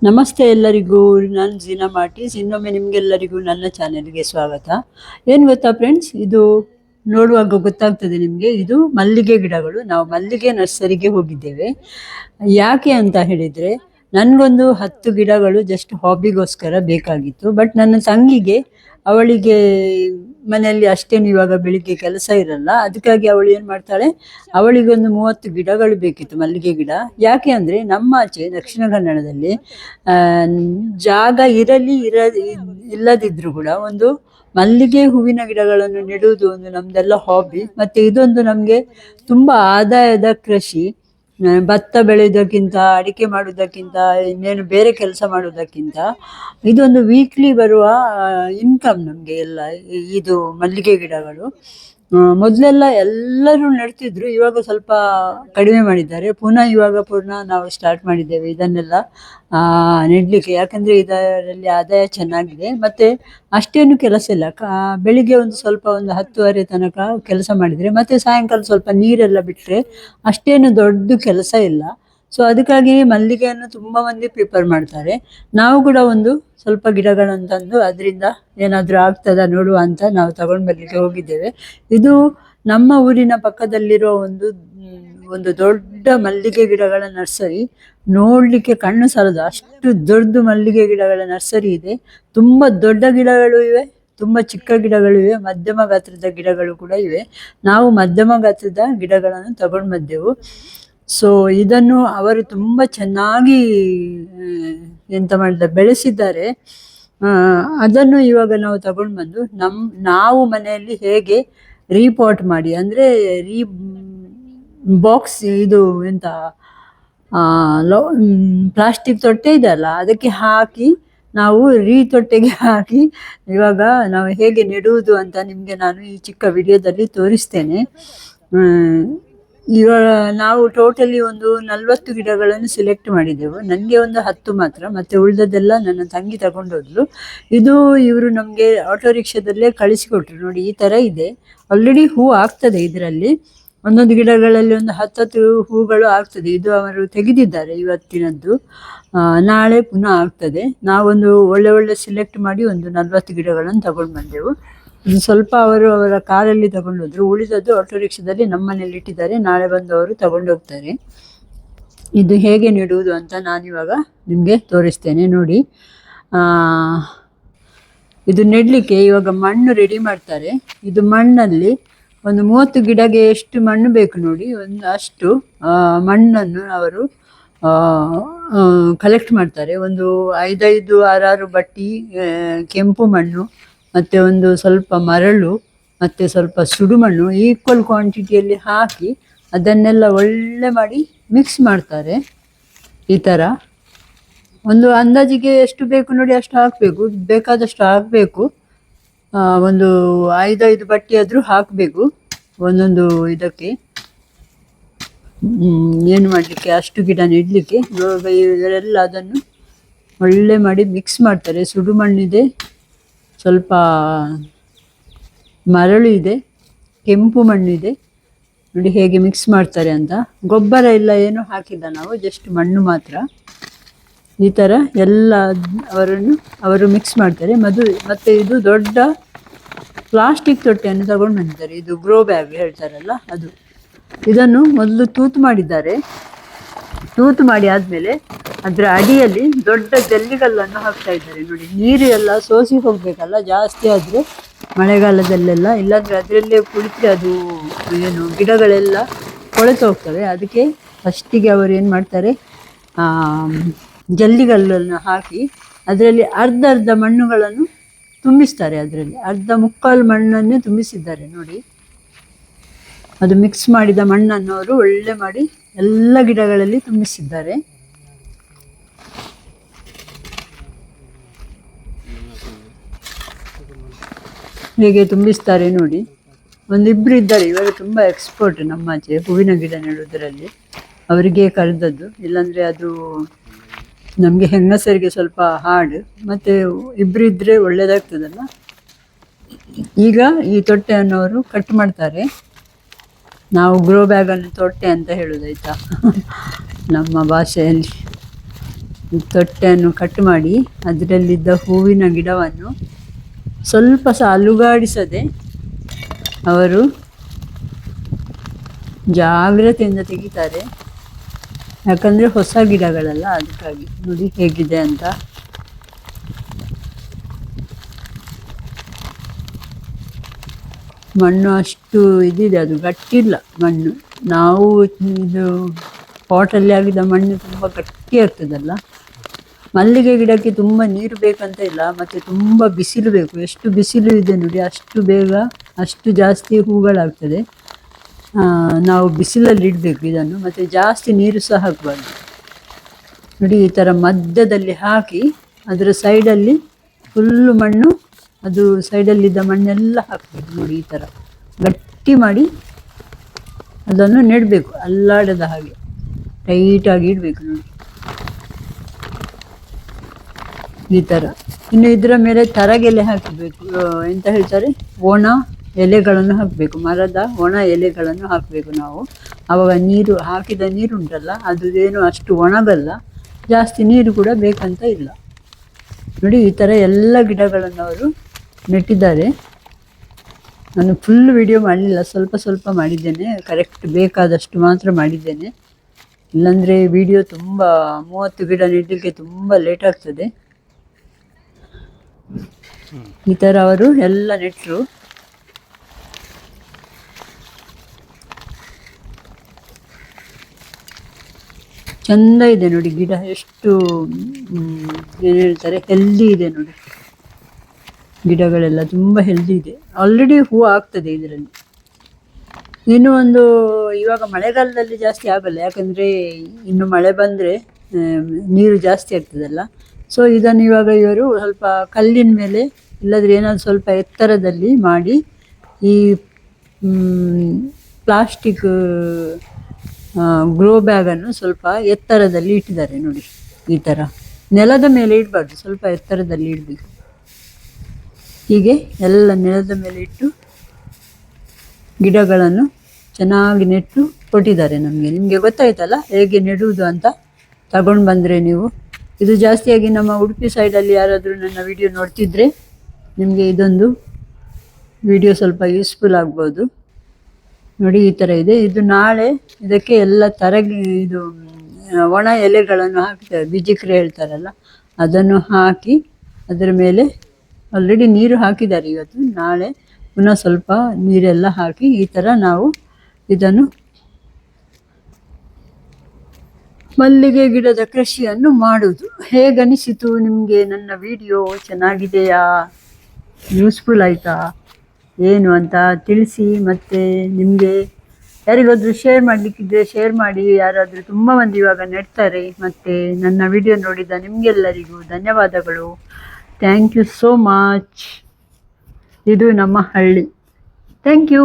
ನಮಸ್ತೆ ಎಲ್ಲರಿಗೂ. ನಾನು ಜೀನಾ ಮಾರ್ಟಿಸ್. ಇನ್ನೊಮ್ಮೆ ನಿಮಗೆಲ್ಲರಿಗೂ ನನ್ನ ಚಾನೆಲ್ಗೆ ಸ್ವಾಗತ. ಏನು ಗೊತ್ತಾ ಫ್ರೆಂಡ್ಸ್, ಇದು ನೋಡುವಾಗ ಗೊತ್ತಾಗ್ತದೆ ನಿಮಗೆ, ಇದು ಮಲ್ಲಿಗೆ ಗಿಡಗಳು. ನಾವು ಮಲ್ಲಿಗೆ ನರ್ಸರಿಗೆ ಹೋಗಿದ್ದೇವೆ. ಯಾಕೆ ಅಂತ ಹೇಳಿದರೆ, ನನಗೊಂದು 10 ಗಿಡಗಳು ಜಸ್ಟ್ ಹಾಬಿಗೋಸ್ಕರ ಬೇಕಾಗಿತ್ತು. ಬಟ್ ನನ್ನ ತಂಗಿಗೆ, ಅವಳಿಗೆ ಮನೆಯಲ್ಲಿ ಅಷ್ಟೇನು ಇವಾಗ ಬೆಳಿಗ್ಗೆ ಕೆಲಸ ಇರಲ್ಲ. ಅದಕ್ಕಾಗಿ ಅವಳು ಏನು ಮಾಡ್ತಾಳೆ, ಅವಳಿಗೊಂದು 30 ಗಿಡಗಳು ಬೇಕಿತ್ತು, ಮಲ್ಲಿಗೆ ಗಿಡ. ಯಾಕೆ ಅಂದರೆ ನಮ್ಮ ಆಚೆ ದಕ್ಷಿಣ ಕನ್ನಡದಲ್ಲಿ ಜಾಗ ಇಲ್ಲದಿದ್ರೂ ಕೂಡ ಒಂದು ಮಲ್ಲಿಗೆ ಹೂವಿನ ಗಿಡಗಳನ್ನು ನೆಡುವುದು ಒಂದು ನಮ್ದೆಲ್ಲ ಹಾಬಿ. ಮತ್ತು ಇದೊಂದು ನಮಗೆ ತುಂಬ ಆದಾಯದ ಕೃಷಿ. ಭತ್ತ ಬೆಳೆಯೋದಕ್ಕಿಂತ, ಅಡಿಕೆ ಮಾಡೋದಕ್ಕಿಂತ, ಇನ್ನೇನು ಬೇರೆ ಕೆಲಸ ಮಾಡೋದಕ್ಕಿಂತ ಇದೊಂದು ವೀಕ್ಲಿ ಬರುವ ಇನ್ಕಮ್ ನಮಗೆ ಎಲ್ಲ. ಇದು ಮಲ್ಲಿಗೆ ಗಿಡಗಳು ಮೊದಲೆಲ್ಲ ಎಲ್ಲರೂ ನೆಡ್ತಿದ್ರು, ಇವಾಗ ಸ್ವಲ್ಪ ಕಡಿಮೆ ಮಾಡಿದ್ದಾರೆ. ಇವಾಗ ನಾವು ಸ್ಟಾರ್ಟ್ ಮಾಡಿದ್ದೇವೆ ಇದನ್ನೆಲ್ಲ ನೆಡಲಿಕ್ಕೆ. ಯಾಕಂದರೆ ಇದರಲ್ಲಿ ಆದಾಯ ಚೆನ್ನಾಗಿದೆ, ಮತ್ತು ಅಷ್ಟೇನು ಕೆಲಸ ಇಲ್ಲ. ಬೆಳಿಗ್ಗೆ ಒಂದು 10:30 ತನಕ ಕೆಲಸ ಮಾಡಿದರೆ, ಮತ್ತು ಸಾಯಂಕಾಲ ಸ್ವಲ್ಪ ನೀರೆಲ್ಲ ಬಿಟ್ಟರೆ ಅಷ್ಟೇನು ದೊಡ್ಡ ಕೆಲಸ ಇಲ್ಲ. ಸೊ ಅದಕ್ಕಾಗಿ ಮಲ್ಲಿಗೆಯನ್ನು ತುಂಬ ಮಂದಿ ಪ್ರಿಪೇರ್ ಮಾಡ್ತಾರೆ. ನಾವು ಕೂಡ ಸ್ವಲ್ಪ ಗಿಡಗಳನ್ನು ತಂದು ಅದರಿಂದ ಏನಾದರೂ ಆಗ್ತದಾ ನೋಡುವ ಅಂತ ನಾವು ತಗೊಂಡು ಬರಲಿಕ್ಕೆ ಹೋಗಿದ್ದೇವೆ. ಇದು ನಮ್ಮ ಊರಿನ ಪಕ್ಕದಲ್ಲಿರೋ ಒಂದು ದೊಡ್ಡ ಮಲ್ಲಿಗೆ ಗಿಡಗಳ ನರ್ಸರಿ. ನೋಡಲಿಕ್ಕೆ ಕಣ್ಣು ಸಾಲದು, ಅಷ್ಟು ದೊಡ್ಡ ಮಲ್ಲಿಗೆ ಗಿಡಗಳ ನರ್ಸರಿ ಇದೆ. ತುಂಬ ದೊಡ್ಡ ಗಿಡಗಳು ಇವೆ, ತುಂಬ ಚಿಕ್ಕ ಗಿಡಗಳು ಇವೆ, ಮಧ್ಯಮ ಗಾತ್ರದ ಗಿಡಗಳು ಕೂಡ ಇವೆ. ನಾವು ಮಧ್ಯಮ ಗಾತ್ರದ ಗಿಡಗಳನ್ನು ತಗೊಂಡು ಬಂದೆವು. ಸೊ ಇದನ್ನು ಅವರು ತುಂಬ ಚೆನ್ನಾಗಿ ಎಂತ ಮಾಡಿದ್ದಾರೆ, ಬೆಳೆಸಿದ್ದಾರೆ. ಅದನ್ನು ಇವಾಗ ನಾವು ತಗೊಂಡು ಬಂದು ನಾವು ಮನೆಯಲ್ಲಿ ಹೇಗೆ ರೀಪಾಟ್ ಮಾಡಿ, ಅಂದರೆ ಬಾಕ್ಸ್, ಇದು ಎಂತ ಪ್ಲಾಸ್ಟಿಕ್ ತೊಟ್ಟೆ ಇದೆಯಲ್ಲ, ಅದಕ್ಕೆ ಹಾಕಿ ನಾವು ತೊಟ್ಟೆಗೆ ಹಾಕಿ ಇವಾಗ ನಾವು ಹೇಗೆ ನೆಡುವುದು ಅಂತ ನಿಮಗೆ ನಾನು ಈ ಚಿಕ್ಕ ವಿಡಿಯೋದಲ್ಲಿ ತೋರಿಸ್ತೇನೆ. ಇವಾಗ ನಾವು ಟೋಟಲಿ 40 ಗಿಡಗಳನ್ನು ಸಿಲೆಕ್ಟ್ ಮಾಡಿದ್ದೆವು. ನನಗೆ 10 ಮಾತ್ರ, ಮತ್ತು ಉಳಿದದ್ದೆಲ್ಲ ನನ್ನ ತಂಗಿ ತಗೊಂಡೋದ್ಲು. ಇದು ಇವರು ನಮಗೆ ಆಟೋ ರಿಕ್ಷಾದಲ್ಲೇ ಕಳಿಸಿಕೊಟ್ರು. ನೋಡಿ, ಈ ಥರ ಇದೆ. ಆಲ್ರೆಡಿ ಹೂ ಆಗ್ತದೆ ಇದರಲ್ಲಿ. ಒಂದೊಂದು ಗಿಡಗಳಲ್ಲಿ 10 ಹೂಗಳು ಆಗ್ತದೆ. ಇದು ಅವರು ತೆಗೆದಿದ್ದಾರೆ ಇವತ್ತಿನದ್ದು. ನಾಳೆ ಪುನಃ ಆಗ್ತದೆ. ನಾವೊಂದು ಒಳ್ಳೆ ಸಿಲೆಕ್ಟ್ ಮಾಡಿ 40 ಗಿಡಗಳನ್ನು ತಗೊಂಡು ಬಂದೆವು. ಸ್ವಲ್ಪ ಅವರ ಕಾರಲ್ಲಿ ತಗೊಂಡೋದ್ರು, ಉಳಿದದ್ದು ಆಟೋ ರಿಕ್ಷಾದಲ್ಲಿ ನಮ್ಮ ಮನೇಲಿ ಇಟ್ಟಿದ್ದಾರೆ. ನಾಳೆ ಬಂದು ಅವರು ತಗೊಂಡೋಗ್ತಾರೆ. ಇದು ಹೇಗೆ ನೆಡುವುದು ಅಂತ ನಾನಿವಾಗ ನಿಮಗೆ ತೋರಿಸ್ತೇನೆ. ನೋಡಿ, ಇದು ನೆಡಲಿಕ್ಕೆ ಇವಾಗ ಮಣ್ಣು ರೆಡಿ ಮಾಡ್ತಾರೆ. ಇದು ಮಣ್ಣಲ್ಲಿ 30 ಗಿಡಕ್ಕೆ ಎಷ್ಟು ಮಣ್ಣು ಬೇಕು ನೋಡಿ, ಅಷ್ಟು ಮಣ್ಣನ್ನು ಅವರು ಕಲೆಕ್ಟ್ ಮಾಡ್ತಾರೆ. 5 6 ಬಟ್ಟಿ ಕೆಂಪು ಮಣ್ಣು, ಮತ್ತು ಸ್ವಲ್ಪ ಮರಳು, ಮತ್ತು ಸ್ವಲ್ಪ ಸುಡು ಮಣ್ಣು ಈಕ್ವಲ್ ಕ್ವಾಂಟಿಟಿಯಲ್ಲಿ ಹಾಕಿ ಅದನ್ನೆಲ್ಲ ಒಳ್ಳೆ ಮಾಡಿ ಮಿಕ್ಸ್ ಮಾಡ್ತಾರೆ. ಈ ಥರ ಅಂದಾಜಿಗೆ ಎಷ್ಟು ಬೇಕು ನೋಡಿ ಅಷ್ಟು ಹಾಕಬೇಕು, ಬೇಕಾದಷ್ಟು ಹಾಕಬೇಕು. 5 ಬಟ್ಟಿ ಆದರೂ ಹಾಕಬೇಕು ಒಂದೊಂದು ಇದಕ್ಕೆ. ಏನು ಮಾಡಲಿಕ್ಕೆ, ಅಷ್ಟು ಗಿಡ ನೆಡಲಿಕ್ಕೆ. ಇವಾಗ ಇವರೆಲ್ಲ ಅದನ್ನು ಒಳ್ಳೆ ಮಾಡಿ ಮಿಕ್ಸ್ ಮಾಡ್ತಾರೆ. ಸುಡು ಮಣ್ಣಿದೆ, ಸ್ವಲ್ಪ ಮರಳು ಇದೆ, ಕೆಂಪು ಮಣ್ಣಿದೆ. ನೋಡಿ ಹೇಗೆ ಮಿಕ್ಸ್ ಮಾಡ್ತಾರೆ ಅಂತ. ಗೊಬ್ಬರ ಎಲ್ಲ ಏನೂ ಹಾಕಿಲ್ಲ ನಾವು, ಜಸ್ಟ್ ಮಣ್ಣು ಮಾತ್ರ. ಈ ಥರ ಎಲ್ಲ ಅವರು ಮಿಕ್ಸ್ ಮಾಡ್ತಾರೆ. ಮತ್ತು ಇದು ದೊಡ್ಡ ಪ್ಲಾಸ್ಟಿಕ್ ತೊಟ್ಟೆಯನ್ನು ತಗೊಂಡು ಬಂದಿದ್ದಾರೆ. ಇದು ಗ್ರೋ ಬ್ಯಾಗ್ ಹೇಳ್ತಾರಲ್ಲ ಅದು. ಇದನ್ನು ಮೊದಲು ತೂತು ಮಾಡಿದ್ದಾರೆ. ತೂತು ಮಾಡಿ ಆದಮೇಲೆ ಅದರ ಅಡಿಯಲ್ಲಿ ದೊಡ್ಡ ಜಲ್ಲಿಗಲ್ಲನ್ನು ಹಾಕ್ತಾ ಇದ್ದಾರೆ. ನೋಡಿ, ನೀರು ಎಲ್ಲ ಸೋಸಿ ಹೋಗಬೇಕಲ್ಲ ಜಾಸ್ತಿ ಆದರೆ ಮಳೆಗಾಲದಲ್ಲೆಲ್ಲ, ಇಲ್ಲಾಂದರೆ ಅದರಲ್ಲೇ ಕುಳಿತರೆ ಅದು ಗಿಡಗಳೆಲ್ಲ ಕೊಳೆತು ಹೋಗ್ತವೆ. ಅದಕ್ಕೆ ಫಸ್ಟಿಗೆ ಅವರು ಏನು ಮಾಡ್ತಾರೆ, ಜಲ್ಲಿಗಲ್ಲನ್ನು ಹಾಕಿ ಅದರಲ್ಲಿ ಅರ್ಧ ಮಣ್ಣುಗಳನ್ನು ತುಂಬಿಸ್ತಾರೆ. ಅದರಲ್ಲಿ ಮುಕ್ಕಾಲು ಮಣ್ಣನ್ನೇ ತುಂಬಿಸಿದ್ದಾರೆ. ನೋಡಿ, ಅದು ಮಿಕ್ಸ್ ಮಾಡಿದ ಮಣ್ಣನ್ನು ಅವರು ಒಳ್ಳೆ ಮಾಡಿ ಎಲ್ಲ ಗಿಡಗಳಲ್ಲಿ ತುಂಬಿಸಿದ್ದಾರೆ. ಹೇಗೆ ತುಂಬಿಸ್ತಾರೆ ನೋಡಿ. 1-2 ಇದ್ದಾರೆ ಇವಾಗ ತುಂಬ ಎಕ್ಸ್ಪರ್ಟ್ ನಮ್ಮ ಆಚೆ ಹೂವಿನ ಗಿಡ ನೆಡುವುದರಲ್ಲಿ. ಅವರಿಗೆ ಕರೆದದ್ದು, ಇಲ್ಲಾಂದರೆ ಅದು ನಮಗೆ ಹೆಂಗಸರಿಗೆ ಸ್ವಲ್ಪ ಹಾರ್ಡ್. ಮತ್ತು 2 ಇದ್ದರೆ ಒಳ್ಳೆಯದಾಗ್ತದಲ್ಲ. ಈಗ ಈ ತೊಟ್ಟೆಯನ್ನು ಅವರು ಕಟ್ ಮಾಡ್ತಾರೆ. ನಾವು ಗ್ರೋ ಬ್ಯಾಗನ್ನು ತೊಟ್ಟೆ ಅಂತ ಹೇಳೋದಾಯ್ತಾ ನಮ್ಮ ಭಾಷೆಯಲ್ಲಿ. ತೊಟ್ಟೆಯನ್ನು ಕಟ್ ಮಾಡಿ ಅದರಲ್ಲಿದ್ದ ಹೂವಿನ ಗಿಡವನ್ನು ಸ್ವಲ್ಪ ಸಹ ಅಲುಗಾಡಿಸದೆ ಅವರು ಜಾಗ್ರತೆಯಿಂದ ತೆಗಿತಾರೆ. ಯಾಕಂದರೆ ಹೊಸ ಗಿಡಗಳಲ್ಲ, ಅದಕ್ಕಾಗಿ. ನೋಡಿ ಹೇಗಿದೆ ಅಂತ. ಮಣ್ಣು ಅಷ್ಟು ಇದಿದೆ, ಅದು ಗಟ್ಟಿಲ್ಲ ಮಣ್ಣು. ನಾವು ಇದು ಪಾಟಲ್ಲಿ ಆಗಿದ ಮಣ್ಣು ತುಂಬ ಗಟ್ಟಿ ಆಗ್ತದಲ್ಲ. ಮಲ್ಲಿಗೆ ಗಿಡಕ್ಕೆ ತುಂಬ ನೀರು ಬೇಕಂತ ಇಲ್ಲ, ಮತ್ತು ತುಂಬ ಬಿಸಿಲು ಬೇಕು. ಎಷ್ಟು ಬಿಸಿಲು ಇದೆ ನೋಡಿ, ಅಷ್ಟು ಬೇಗ ಅಷ್ಟು ಜಾಸ್ತಿ ಹೂಗಳಾಗ್ತದೆ. ನಾವು ಬಿಸಿಲಲ್ಲಿ ಇಡಬೇಕು ಇದನ್ನು, ಮತ್ತು ಜಾಸ್ತಿ ನೀರು ಸಹ ಹಾಕಬಾರ್ದು. ನೋಡಿ ಈ ಥರ ಮಧ್ಯದಲ್ಲಿ ಹಾಕಿ ಅದರ ಸೈಡಲ್ಲಿ ಫುಲ್ಲು ಮಣ್ಣು, ಅದು ಸೈಡಲ್ಲಿದ್ದ ಮಣ್ಣೆಲ್ಲ ಹಾಕಬೇಕು. ನೋಡಿ ಈ ಥರ ಗಟ್ಟಿ ಮಾಡಿ ಅದನ್ನು ನೆಡಬೇಕು, ಅಲ್ಲಾಡದ ಹಾಗೆ ಟೈಟಾಗಿ ಇಡಬೇಕು. ನೋಡಿ ಈ ಥರ. ಇನ್ನು ಇದರ ಮೇಲೆ ತರಗೆಲೆ ಹಾಕಬೇಕು, ಎಂತ ಹೇಳ್ತಾರೆ, ಒಣ ಎಲೆಗಳನ್ನು ಹಾಕಬೇಕು. ಮರದ ಒಣ ಎಲೆಗಳನ್ನು ಹಾಕಬೇಕು ನಾವು. ಆವಾಗ ನೀರು ಹಾಕಿದ ನೀರು ಉಂಟಲ್ಲ, ಅದು ಏನು ಅಷ್ಟು ಒಣಗಲ್ಲ, ಜಾಸ್ತಿ ನೀರು ಕೂಡ ಬೇಕಂತ ಇಲ್ಲ. ನೋಡಿ ಈ ಥರ ಎಲ್ಲ ಗಿಡಗಳನ್ನು ಅವರು ನೆಟ್ಟಿದ್ದಾರೆ. ನಾನು ಫುಲ್ ವಿಡಿಯೋ ಮಾಡಲಿಲ್ಲ, ಸ್ವಲ್ಪ ಸ್ವಲ್ಪ ಮಾಡಿದ್ದೇನೆ, ಕರೆಕ್ಟ್ ಬೇಕಾದಷ್ಟು ಮಾತ್ರ ಮಾಡಿದ್ದೇನೆ. ಇಲ್ಲಾಂದರೆ ವಿಡಿಯೋ ತುಂಬ 30 ಗಿಡ ನೆಡಲಿಕ್ಕೆ ತುಂಬ ಲೇಟ್ ಆಗ್ತದೆ. ಈ ಥರ ಅವರು ಎಲ್ಲ ನೆಟ್ಟರು. ಚೆಂದ ಇದೆ ನೋಡಿ ಗಿಡ, ಎಷ್ಟು ಏನು ಹೇಳ್ತಾರೆ, ಹೆಲ್ದಿ ಇದೆ ನೋಡಿ. ಗಿಡಗಳೆಲ್ಲ ತುಂಬ ಹೆಲ್ದಿ ಇದೆ. ಆಲ್ರೆಡಿ ಹೂವು ಆಗ್ತದೆ ಇದರಲ್ಲಿ. ಇನ್ನು ಒಂದು ಇವಾಗ ಮಳೆಗಾಲದಲ್ಲಿ ಜಾಸ್ತಿ ಆಗಲ್ಲ, ಯಾಕಂದರೆ ಇನ್ನು ಮಳೆ ಬಂದರೆ ನೀರು ಜಾಸ್ತಿ ಆಗ್ತದಲ್ಲ. ಸೊ ಇದನ್ನು ಇವಾಗ ಇವರು ಸ್ವಲ್ಪ ಕಲ್ಲಿನ ಮೇಲೆ ಇಲ್ಲದ್ರೆ ಏನಾದರೂ ಸ್ವಲ್ಪ ಎತ್ತರದಲ್ಲಿ ಮಾಡಿ ಈ ಪ್ಲಾಸ್ಟಿಕ್ ಗ್ರೋ ಬ್ಯಾಗನ್ನು ಸ್ವಲ್ಪ ಎತ್ತರದಲ್ಲಿ ಇಟ್ಟಿದ್ದಾರೆ ನೋಡಿ. ಈ ಥರ ನೆಲದ ಮೇಲೆ ಇಡಬಾರ್ದು, ಸ್ವಲ್ಪ ಎತ್ತರದಲ್ಲಿ ಇಡಬೇಕು. ಹೀಗೆ ಎಲ್ಲ ನೆಲದ ಮೇಲೆ ಇಟ್ಟು ಗಿಡಗಳನ್ನು ಚೆನ್ನಾಗಿ ನೆಟ್ಟು ಕೊಟ್ಟಿದ್ದಾರೆ ನಮಗೆ. ನಿಮಗೆ ಗೊತ್ತಾಯ್ತಲ್ಲ ಹೇಗೆ ನೆಡುವುದು ಅಂತ. ತಗೊಂಡು ಬಂದರೆ ನೀವು. ಇದು ಜಾಸ್ತಿಯಾಗಿ ನಮ್ಮ ಉಡುಪಿ ಸೈಡಲ್ಲಿ ಯಾರಾದರೂ ನನ್ನ ವಿಡಿಯೋ ನೋಡ್ತಿದ್ರೆ ನಿಮಗೆ ಇದೊಂದು ವಿಡಿಯೋ ಸ್ವಲ್ಪ ಯೂಸ್ಫುಲ್ ಆಗ್ಬೋದು. ನೋಡಿ ಈ ಥರ ಇದೆ. ಇದು ನಾಳೆ ಇದಕ್ಕೆ ಎಲ್ಲ ಇದು ಒಣ ಎಲೆಗಳನ್ನು ಹಾಕ್ತಾರೆ, ಬಿಜಿಕ್ರೆ ಹೇಳ್ತಾರಲ್ಲ, ಅದನ್ನು ಹಾಕಿ ಅದರ ಮೇಲೆ ಆಲ್ರೆಡಿ ನೀರು ಹಾಕಿದ್ದಾರೆ ಇವತ್ತು. ನಾಳೆ ಪುನಃ ಸ್ವಲ್ಪ ನೀರೆಲ್ಲ ಹಾಕಿ ಈ ಥರ ನಾವು ಇದನ್ನು ಮಲ್ಲಿಗೆ ಗಿಡದ ಕೃಷಿಯನ್ನು ಮಾಡುವುದು. ಹೇಗನಿಸಿತು ನಿಮಗೆ ನನ್ನ ವಿಡಿಯೋ? ಚೆನ್ನಾಗಿದೆಯಾ? ಯೂಸ್ಫುಲ್ ಆಯಿತಾ ಏನು ಅಂತ ತಿಳಿಸಿ. ಮತ್ತು ನಿಮಗೆ ಯಾರಿಗಾದರೂ ಶೇರ್ ಮಾಡಲಿಕ್ಕಿದ್ರೆ ಶೇರ್ ಮಾಡಿ. ಯಾರಾದರೂ ತುಂಬ ಮಂದಿ ಇವಾಗ ನೆಡ್ತಾರೆ. ಮತ್ತು ನನ್ನ ವಿಡಿಯೋ ನೋಡಿದ ನಿಮಗೆಲ್ಲರಿಗೂ ಧನ್ಯವಾದಗಳು. Thank you so much. ಇದು ನಮ್ಮ ಹಳ್ಳಿ. Thank you.